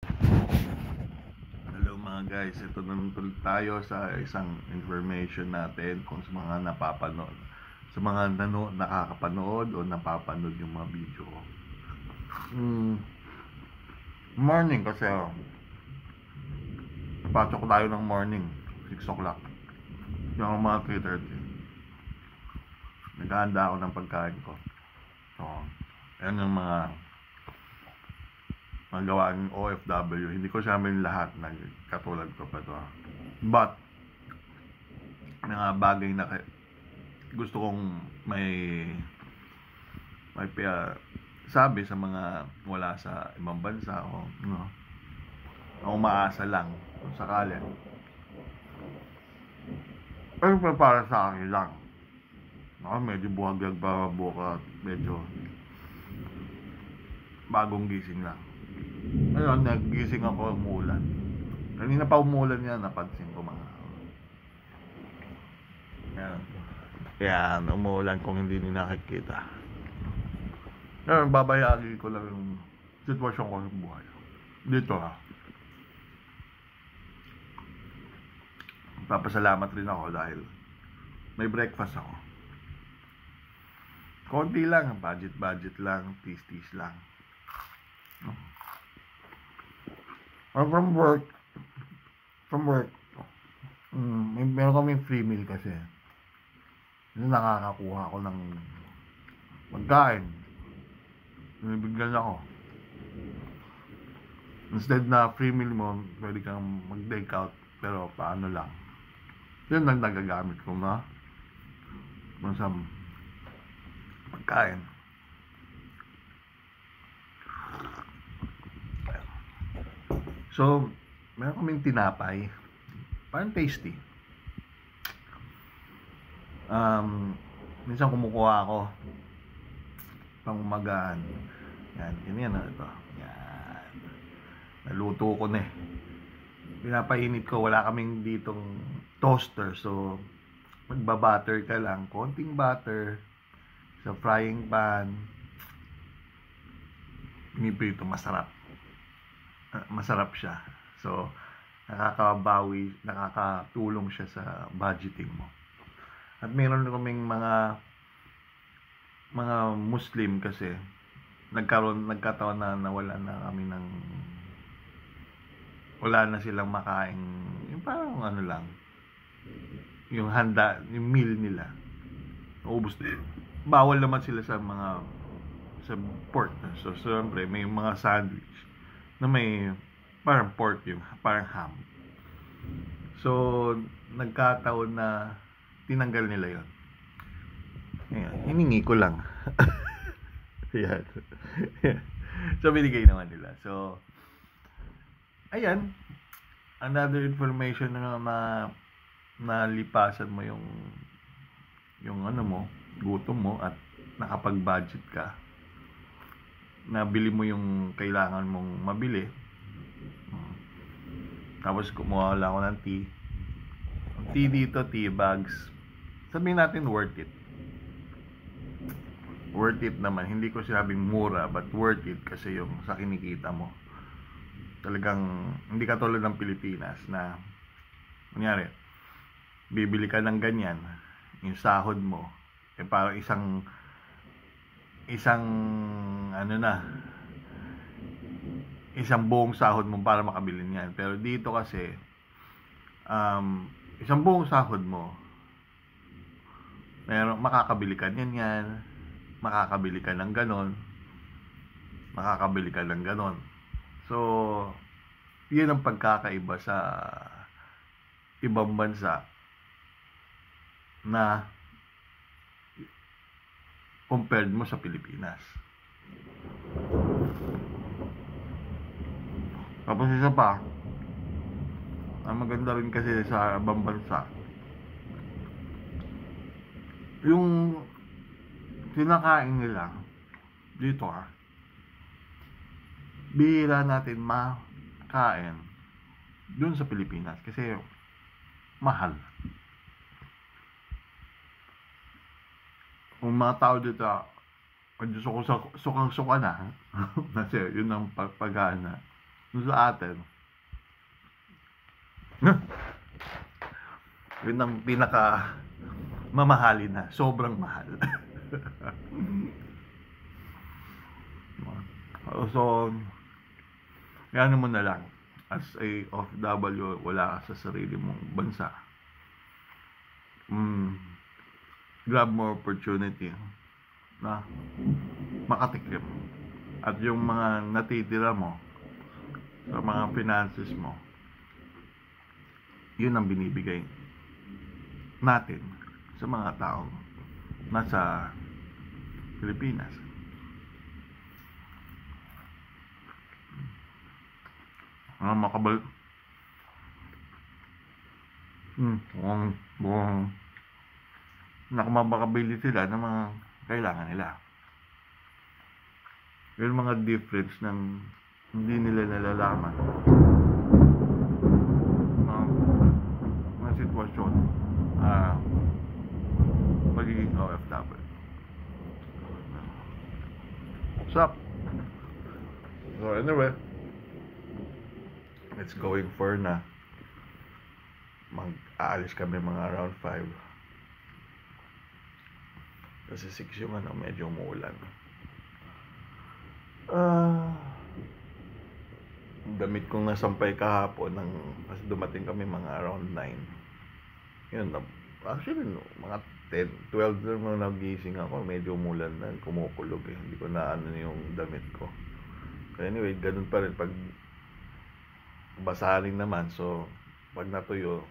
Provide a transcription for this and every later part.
Hello mga guys, ito na tuloy tayo sa isang information natin kung sa mga napapanood. Sa mga nakakapanood o napapanood yung mga video ko. Morning kasi pasok tayo ng morning, 6 o'clock. Yung mga 3:30. Naghahanda ako ng pagkain ko. So, yan yung mga gawaing OFW. Hindi ko sabihin lahat na katulad ko pa to. But, mga bagay na gusto kong may sabi sa mga wala sa ibang bansa o umaasa lang kung sakali. Pero para sa akin lang. Medyo buhagag pa buka, medyo bagong gising lang. Ngayon, naggising ako, umulan. Kanina pa umulan yan, napansin ko mga. Yan, umulan kung hindi nyo nakikita. Ngayon, babayagi ko lang yung sitwasyon ko sa buhay. Dito papasalamat rin ako dahil may breakfast ako. Konti lang, budget lang, tis lang. From work, meron kaming free meal kasi. Nakakakuha ako ng pagkain. Nabigyan ako. Instead na free meal mo, pwede kang mag-take out, pero paano lang. Yun lang nagagamit ko na sa pagkain. So, meron kaming tinapay. Parang tasty. Minsan kumukuha ako pang umagaan. Yan, ganyan na ito. Yan. Naluto ko na eh. Pinapainit ko, wala kaming ditong toaster. So, magbabutter ka lang. Konting butter sa frying pan. Piniprito, masarap. Masarap siya. So, nakakatulong siya sa budgeting mo. At meron kaming mga Muslim kasi nagkataon na nawala na kami ng wala na silang makain, yung parang ano lang, yung handa, yung meal nila naubos na. Bawal naman sila sa pork. So siyempre may mga sandwich na may parang pork, yung parang ham. So nagkataon na tinanggal nila yon. Ayan, hiningi ko lang. Ayan. So binigay naman nila. So ayan, another information na nalipasan mo yung ano mo, gutom mo at nakapag-budget ka. Nabili mo yung kailangan mong mabili. Tapos kumuha lang ako ng tea. Tea dito, tea bags. Sabihin natin worth it. Worth it naman. Hindi ko sinabing mura, but worth it kasi yung sa kinikita mo. Talagang hindi katulad ng Pilipinas na kunyari bibili ka ng ganyan, yung sahod mo parang isang buong sahod mo para makabili niyan. Pero dito kasi isang buong sahod mo makakabili ka niyan, makakabili ka ng ganon. So, yun ang pagkakaiba sa ibang bansa na compared mo sa Pilipinas. Tapos isa pa, ang maganda rin kasi sa ibang bansa, yung kinakain nila dito bihira natin makain dun sa Pilipinas kasi mahal. Kung mga tao dito gusto ko sukang-suka na kasi yun ang pagana sa atin, yun ang pinaka mamahalin na, sobrang mahal. So, yan mo na lang, as a OFW, wala ka sa sarili mong bansa, grab more opportunity na makatikim, at yung mga natitira mo sa mga finances mo, yun ang binibigay natin sa mga taong nasa Pilipinas. Makabal nakamabakabili sila ng mga kailangan nila. Yung mga difference ng hindi nila nalalaman mga sitwasyon magiging OFW. So anyway, it's going for na mag-aalis kami mga around 5 kasi 6 yung medyo umuulan. Damit kong nasampay kahapon kasi dumating kami mga around 9. Yun, actually mga 10, 12 nung nagising ako, medyo umulan na, kumukulog hindi ko na yung damit ko. Anyway, ganun pa rin pag basahin naman, so pag natuyo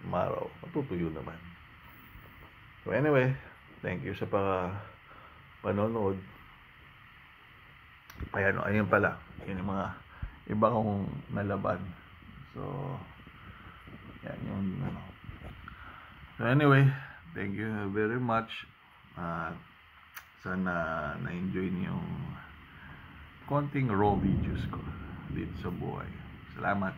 maraw, matutuyo naman. So anyway, thank you sa panonood. Ayun pala, yun yung mga iba kong nalaban. So yan yung So anyway, thank you very much. Sana na-enjoy niyo yung konting raw videos ko dito sa buhay. Salamat.